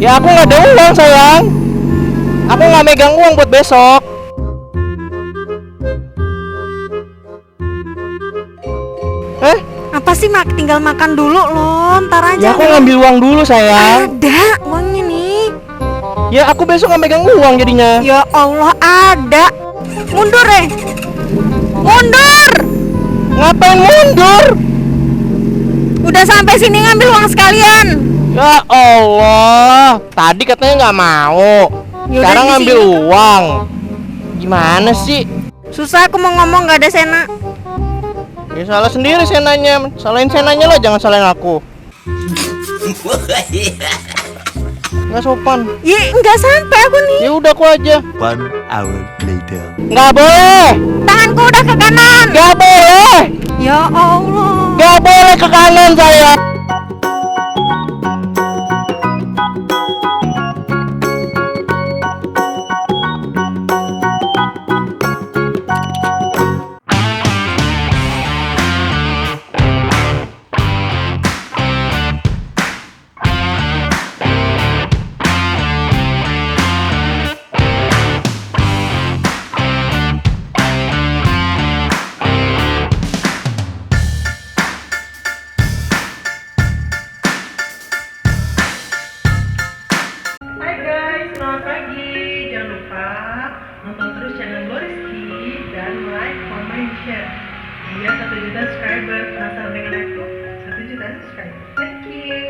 Ya aku nggak ada uang sayang. Aku nggak megang uang buat besok. Apa sih tinggal makan dulu loh, ntar Ya aja. aku ngambil uang dulu sayang. Ada uangnya nih. Ya aku besok nggak megang uang jadinya. Ya Allah ada. Mundur mundur. Ngapain mundur? Udah sampai sini ngambil uang sekalian. Ya Allah, tadi katanya nggak mau. Yaudah, Sekarang di ngambil sini. uang. Gimana sih? Susah aku mau ngomong nggak ada Sena. Ya salah sendiri senanya. Salahin senanya lah, jangan salahin aku. Nggak sopan. Ih, nggak sampai aku nih. Ya udah aku aja. 1 hour later. Nggak boleh. Tanganku udah ke kanan. Nggak boleh. Ya Allah. Nggak boleh ke kanan saya. Hai guys, selamat pagi. Jangan lupa nonton terus channel Gloriski dan like, comment, share. Biar 1 juta subscriber. Penasaran dengan aku? 1 juta subscriber. Thank you.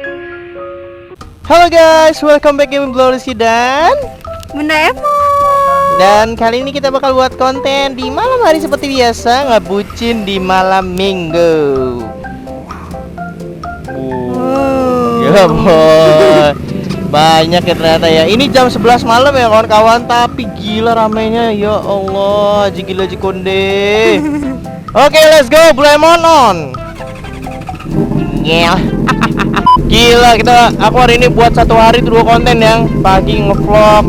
Halo guys, welcome back to Gloriski dan Bunda Emo. kali ini kita bakal buat konten di malam hari seperti biasa, ngebucin di malam minggu. Ya boy, banyak ya ternyata ya. Ini jam 11 malam ya kawan-kawan, tapi gila ramenya. Ya Allah, gila konde. Oke, let's go, Blemon on. Yeah. Gila, aku hari ini buat 1 hari 2 konten yang pagi ngevlog,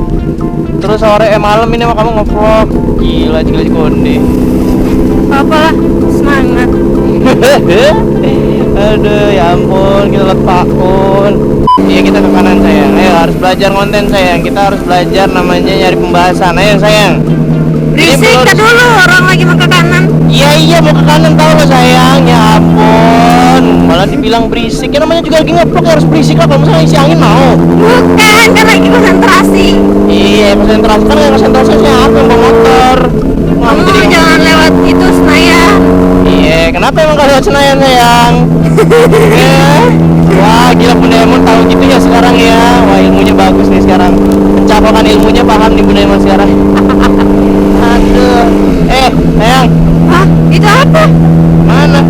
terus sore malam ini sama kamu ngevlog. Gila konde. Apalah, semangat. Aduh, ya ampun, kita lihat Pakun. Iya, kita ke kanan sayang. Ayo, harus belajar konten sayang. Kita harus belajar namanya nyari pembahasan. Ayo sayang. Berisik dulu, orang lagi mau ke kanan. Iya mau ke kanan tahu lo sayang. Ya ampun, malah dibilang berisik. Ya namanya juga lagi ngeplok, ya harus berisik lah. Kalau misalnya isi angin mau. Bukan, kan lagi konsentrasi. Iya, konsentrasi kan yang konsentrasi aku yang bawa motor. Kamu jangan lewat itu Senayan. Iya, kenapa emang kalau lewat Senayan sayang? Wah, gila Bunda Emon tahu gitu ya sekarang ya. Wah, ilmunya bagus nih sekarang. Pencapaian ilmunya paham nih Bunda Emon sekarang. Aduh. Sayang. Hah? Itu apa? Mana?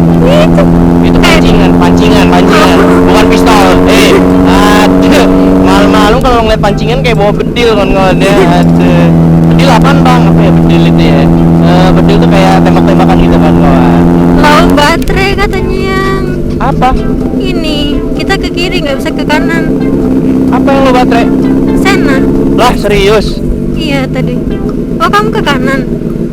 Itu pancingan. Bukan pistol. Aduh. Malam-malam kalau ngeliat pancingan kayak bawa bedil kan ya. Aduh. Bedil apaan bang? Apa ya bedil itu ya? Bedil tuh kayak tembak-tembakan gitu kan kawan. Low baterai katanya yang Apa? ini. Kita ke kiri nggak bisa ke kanan. Apa yang lo baterai? Sena. Lah serius? Iya tadi. Oh kamu ke kanan.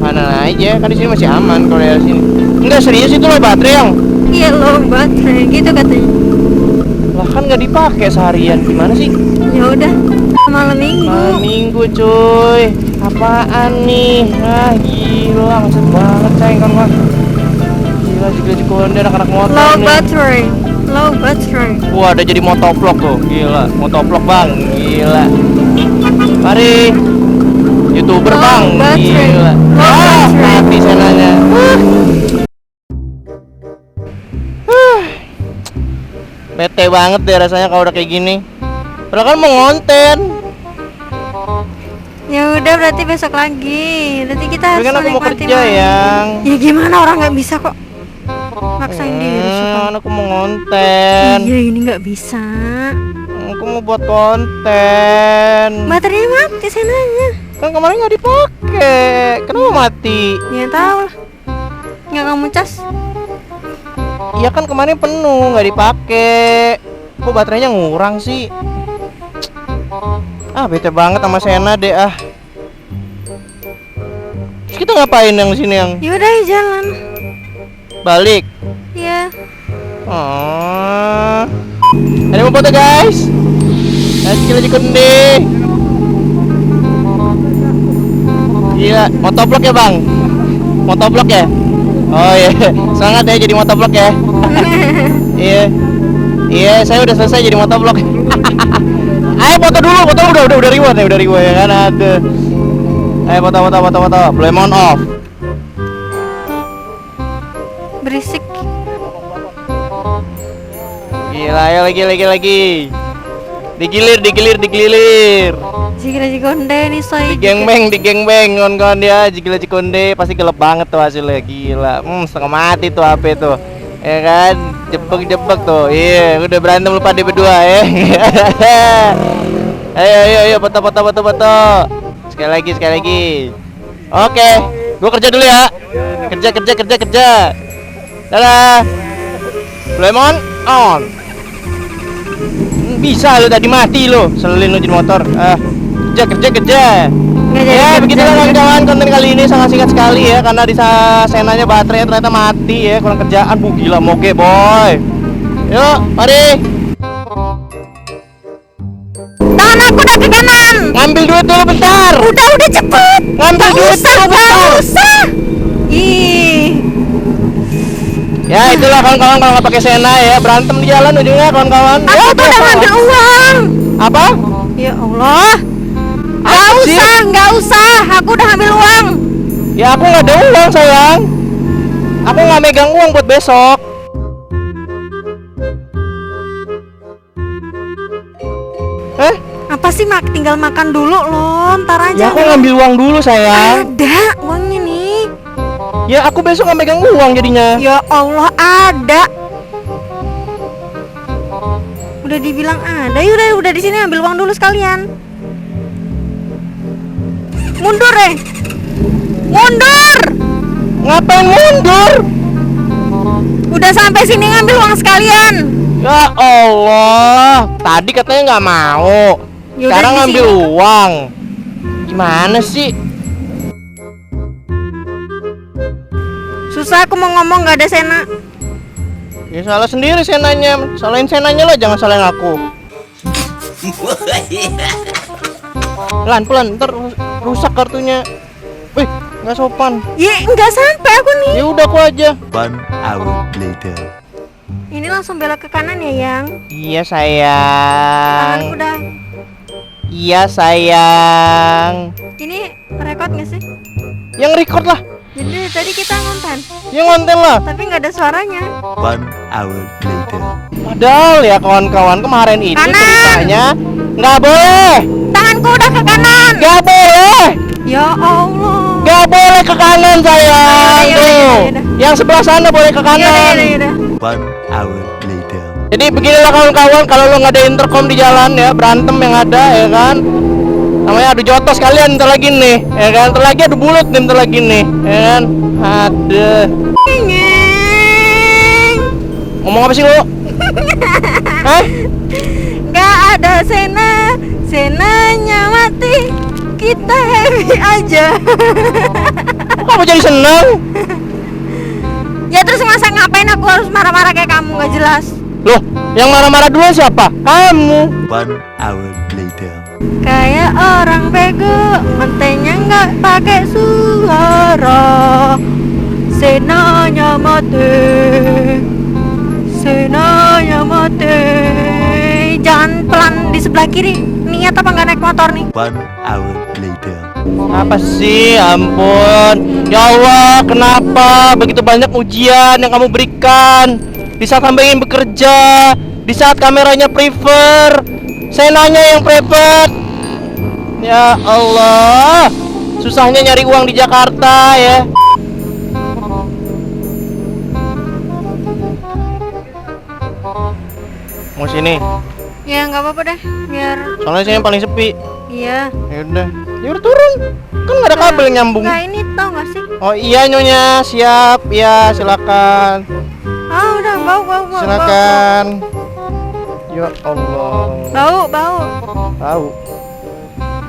Mana aja, kan di sini masih aman kalau dari sini. Enggak serius itu lo baterai yang. Iya low baterai gitu katanya. Lah kan nggak dipakai seharian, gimana sih? Ya udah. Malam minggu. Malam minggu cuy. Apaan nih? Ah gila, macet banget sayang kan mah. Gila konde anak-anak motor Low nih. baterai. Low baterai. Wah, ada jadi motovlog tuh. Gila, motovlog bang. Gila. Mari. YouTuber Low bang. baterai. Gila. Low baterai. Mati sananya. Bete banget deh rasanya kalau udah kayak gini. Padahal kan mau ngonten. Ya udah berarti besok lagi. Berarti kita Tapi harus kan aku mau menikmati kerja malam. yang. Ya gimana orang nggak bisa kok. Maksain diri suka. Aku mau ngonten. Iya ini nggak bisa. Aku mau buat konten. Baterainya mati senanya. Kan kemarin nggak dipakai. Kenapa mati? Ya tahu lah. Nggak kamu cas. Iya kan kemarin penuh nggak dipakai. Kok baterainya ngurang sih? Ah bete banget sama Sena deh ah. Terus kita ngapain yang sini yang Yaudah jalan. balik? Ya. Oh. Ada mau foto guys? Gila Cikonde. Gila, motovlog ya bang? Motovlog ya? Oh iya, semangat ya jadi motovlog ya. Iya, iya saya udah selesai jadi motovlog. Ayo foto dulu, foto udah reward ya, udah reward ya kan ada. Ayo foto, belum on off. Berisik. Gila, ayo lagi. Digilir. Jigila Cikonde nih soy. Di gengbeng kawan-kawan dia. Jigila Cikonde pasti gelap banget tuh hasilnya. Gila. Setengah mati tuh HP tuh. Ya kan? Jebek tuh. Iya, udah berantem lupa di berdua ya. Ayo foto. Sekali lagi. Oke. Gua kerja dulu ya. Kerja. Dadah. Lemon on. Bisa lo tadi mati lo, selin lo jadi motor. Kerja. Ya begitulah kawan-kawan, konten kali ini sangat singkat sekali ya, karena di senanya baterai ternyata mati ya, kurang kerjaan. Gila moge boy. Yuk mari. Tangan aku udah ke kanan. Ngambil duit dulu bentar. Udah cepet. Ngambil duit dulu bentar. Gak usah. Ih. Ya itulah kawan-kawan, kalau nggak pakai sena ya berantem di jalan ujungnya kawan-kawan. Aku Ya, tuh udah ngambil uang. Apa? Ya Allah. Apa sih? Nggak usah. Aku udah ngambil uang. Ya aku nggak ada uang sayang. Aku nggak megang uang buat besok. Apa sih tinggal makan dulu loh, ntar Ya aja. aku ngambil uang dulu sayang. Ada uangnya nih. Ya aku besok nggak megang uang jadinya. Ya Allah ada. Udah dibilang ada. Yaudah udah di sini ambil uang dulu sekalian. Mundur mundur. Ngapain mundur? Udah sampai sini ngambil uang sekalian. Ya Allah, tadi katanya nggak mau. Yaudah, Sekarang di ngambil sini. uang. Gimana sih? Susah aku mau ngomong nggak ada sena. Ya salah sendiri senanya. Salahin senanya lah, jangan salahin aku. Pelan, ntar rusak kartunya. Wih, nggak sopan. Ya nggak sampai aku nih. Ya udah aku aja. 1 hour later. Ini langsung belok ke kanan ya yang. Iya Tanganku sayang. udah. Iya sayang. Ini record nggak sih? Yang record lah. Jadi tadi kita ngonten, Yang konten lah. tapi nggak ada suaranya. 1 hour later. Padahal ya kawan-kawan kemarin itu Kanan. ceritanya nggak boleh. Tanganku udah ke kanan. Nggak boleh. Ya Allah. Nggak boleh ke kanan sayang. Yaudah, Tuh. yaudah. Yang sebelah sana boleh ke kanan. Yaudah. 1 hour later. Jadi beginilah kawan-kawan, kalau lo nggak ada intercom di jalan ya, berantem yang ada ya kan. Namanya adu jotos kalian ntar lagi nih, ya kan. Ntar lagi adu bulut nih, ntar lagi nih, ya kan. Ada. Ngeng. Ngomong apa sih lo? Hah? Nggak ada senanya mati. Kita happy aja. Kok kamu jadi seneng? Ya terus masa ngapain aku harus marah-marah kayak kamu, nggak jelas. Loh, yang marah-marah duluan siapa? Kamu. 1 hour later. Kayak orang bego, mentenya nggak pakai suara. Senanya mati. Jangan pelan di sebelah kiri. Niat apa nggak naik motor nih? 1 hour later. Apa sih? Ampun. Ya Allah, kenapa begitu banyak ujian yang kamu berikan? Di saat hamba ingin bekerja, di saat kameranya prefer, senanya yang private. Ya Allah, susahnya nyari uang di Jakarta ya. Mau sini? Ya nggak apa-apa deh, biar Soalnya sini yang paling sepi. iya. Ya udah, ya udah turun. Kan nggak ada kabel yang nyambung. Nggak, ini tau nggak sih? Oh iya nyonya, siap. Ya silakan. Ah udah bau. Silakan. Ya Allah. Bau. Tahu.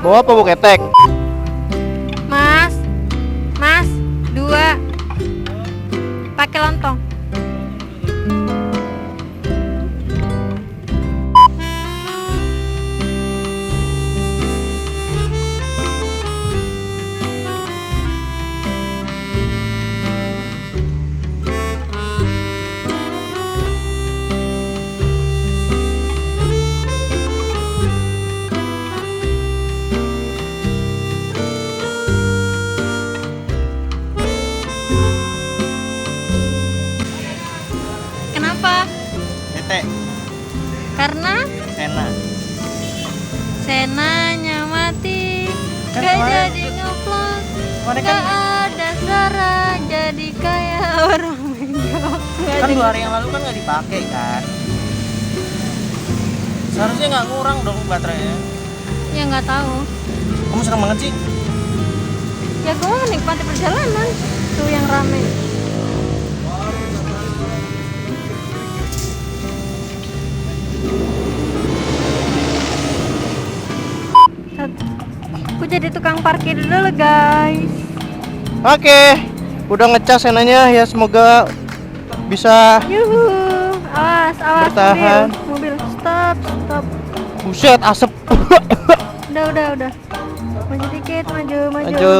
Bawa apa bu ketek? Mas, 2 pakai lontong. Karena Sena. Senanya mati, Kan gak kemarin- jadi ngevlog, kemarin gak kan- ada suara, jadi kayak orang menjawab. Kan 2 hari yang lalu kan nggak dipakai kan. Seharusnya nggak ngurang dong baterainya. Ya nggak tahu. Kamu serem banget sih. Ya gue mau menikmati perjalanan tuh yang rame. Aku jadi tukang parkir dulu guys. Oke, udah ngecas Senanya ya, semoga bisa. Yuhu, awas, awas Bertahan. mobil, stop, stop. Buset, asap. Udah. Maju dikit, maju. Maju.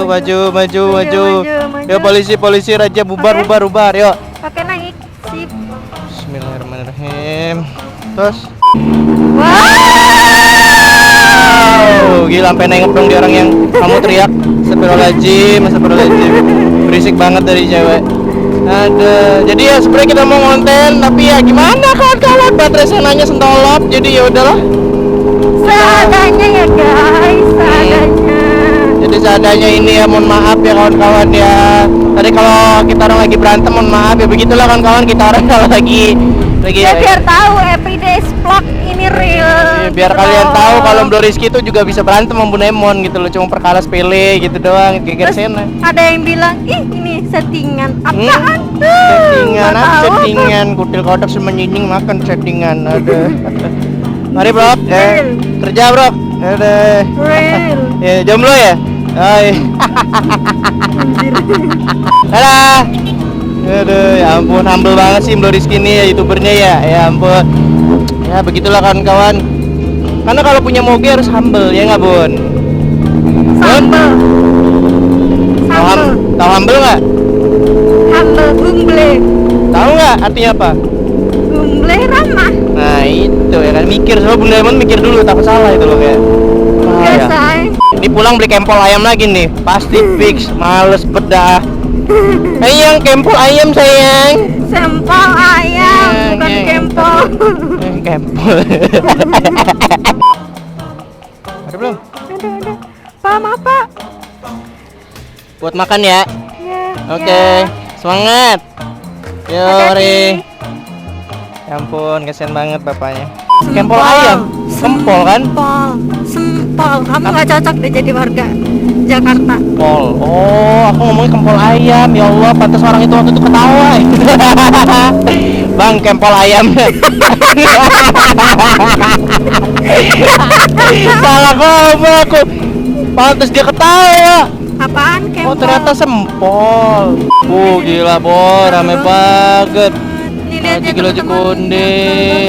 Ya polisi raja bubar. Yuk. Oke naik, sip. Bismillahirrahmanirrahim. Terus. Wow. Gila, sampai nengok dong dia orang yang kamu teriak. Astagfirullahaladzim. Berisik banget dari cewek. Ada. Jadi ya sebenarnya kita mau ngonten, tapi ya gimana kawan-kawan, baterai Senanya sentolop. Jadi ya udahlah. Seadanya ya guys, seadanya. Jadi seadanya ini ya, mohon maaf ya kawan-kawan ya. Tadi kalau kita orang lagi berantem, mohon maaf ya, begitulah kawan-kawan, kita orang kalau lagi Ya biar tahu everyday vlog ini real. ya, biar gitu kalian loh. tahu kalau Bro Rizky itu juga bisa berantem sama Bu Nemon gitu loh, cuma perkara sepele gitu doang, geger Terus Sena. ada yang bilang, ih ini settingan apaan tuh? Settingan Nggak apa tahu. settingan, kutil kotak sama nyinying makan settingan. Ada. Mari bro, kerja bro. Ada. Real. Ya jomblo ya. Hai. Dadah. Aduh, ya ampun, humble banget sih Bro Rizky ini ya, youtubernya ya. Ya ampun. Ya begitulah kawan-kawan. Karena kalau punya moge harus humble ya nggak Bun? Sambel. Sambel. Tahu humble nggak? Humble gumble. Tahu nggak artinya apa? Gumble ramah. Nah itu ya kan, mikir, soalnya Bunda Lemon mikir dulu, takut salah itu loh kayak. Biasa. Ini pulang beli kempol ayam lagi nih, pasti fix, males bedah. Sayang, kempol ayam sayang. Sempol ayam, bukan Ya, kempol. Kempol. Ada belum? Ada. Pak, maaf Pak. Buat makan ya. Ya. Oke, semangat. Yo, Hati-hati. Ri. Ya ampun, kasihan banget bapaknya. Sempol. Kempol ayam, kempol kan? Sempol. Kamu nggak cocok deh jadi warga Jakarta. Kempol. Oh, aku ngomongnya kempol ayam. Ya Allah, pantas orang itu waktu itu ketawa. Bang, kempol ayam. Salah ngomong aku. Pantas dia ketawa. Apaan kempol? Oh, ternyata sempol. Gila, Bo, rame banget. Nih lihat ya Gila teman-teman. Konde.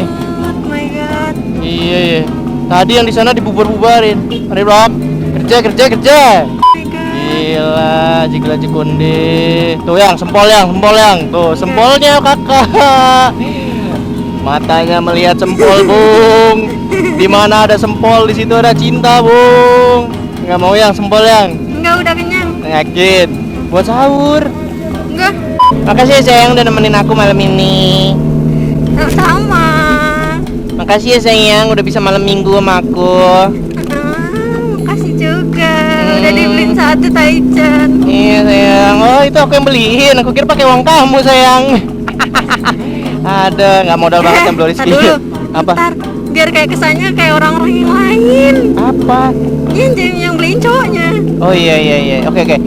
Oh my god. Iya, iya. Tadi yang di sana dibubar-bubarin. Mari, Bro. Kerja. Oh my god. Gila, Jigla Jikonde. Tuh yang sempol yang. Tuh, sempolnya kakak. Matanya melihat sempol, Bung. Di mana ada sempol, di situ ada cinta, Bung. Nggak mau yang sempol yang. Enggak, udah kenyang. Yakin. Buat sahur. Enggak. Makasih ya sayang udah nemenin aku malam ini. Sama. Makasih ya sayang udah bisa malam minggu sama aku. Makasih juga. Udah dibeliin satu Taichan. Iya sayang. Oh itu aku yang beliin. Aku kira pakai uang kamu sayang. Ada nggak modal banget yang Bro Rizky. Dulu. Apa? Bentar, biar kayak kesannya kayak orang-orang yang lain. Apa? Yang beliin cowoknya. Oh iya. Oke.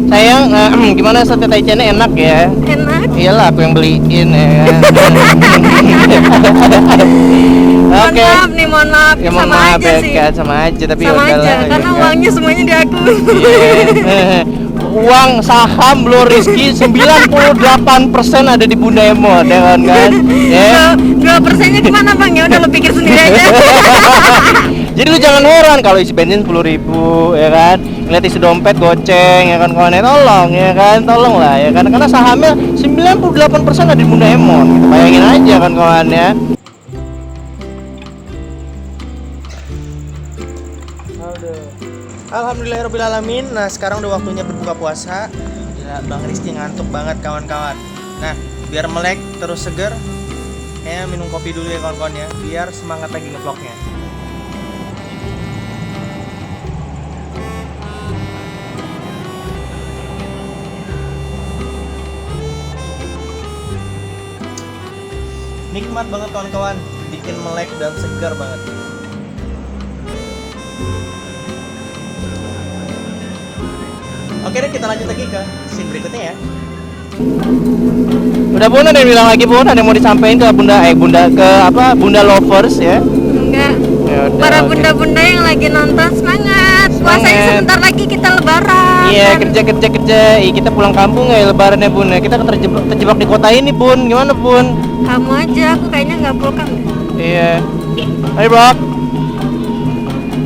Sayang, gimana sate taichannya enak ya? Enak. Iyalah aku yang beliin ya. Oke. Mohon maaf Ya mohon sama maaf aja ya sih. kan, sama aja tapi Sama udahlah, aja, ya karena kan. uangnya semuanya di aku. Iya. Uang saham Bro Rizky 98% ada di Bunda Emon ya kan? Ya. 2%-nya kemana bang? Ya udah lo pikir sendiri aja. Jadi lu jangan heran kalau isi bensin 10.000 ya kan, ngeliat isi dompet goceng ya kan, kawan, tolong ya kan, tolong lah ya kan, karena sahamnya 98% ada di Bunda Emon gitu. Bayangin aja kan kawan ya. Alhamdulillahirobbilalamin. Nah sekarang udah waktunya berbuka puasa. Gila, Bang Rizky ngantuk banget kawan-kawan. Nah biar melek terus seger, Kayaknya minum kopi dulu ya kawan-kawan ya, biar semangat lagi ngevlognya. Nikmat banget kawan-kawan, bikin melek dan segar banget. Oke deh, kita lanjut lagi ke scene berikutnya ya. Udah Bun, ada yang bilang lagi Bun, ada yang mau disampaikan ke Bunda lovers ya? Enggak. Yaudah, Para oke. bunda-bunda yang lagi nonton semangat. Puasanya Semangat. sebentar lagi kita lebaran. Iya, Dan kerja. Kita pulang kampung ya lebaran ya Bun ya. Kita terjebak di kota ini Bun. Gimana Bun? kamu aja, aku kayaknya nggak pulang. Iya. Ayo bro.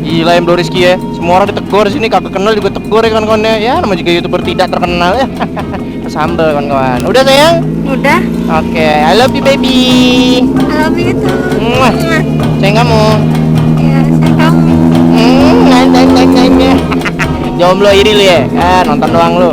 Gila M Doriski ya. Semua orang ditegur sini, kakak kenal juga tegur ya kawan-kawan ya. Ya namanya juga YouTuber tidak terkenal ya. Sambel kawan-kawan. Udah sayang? Udah. Oke, I love you baby. I love you too. Mwah. Sayang kamu. Ya, saya kamu. Jomblo iri lu ya. Nonton doang lu.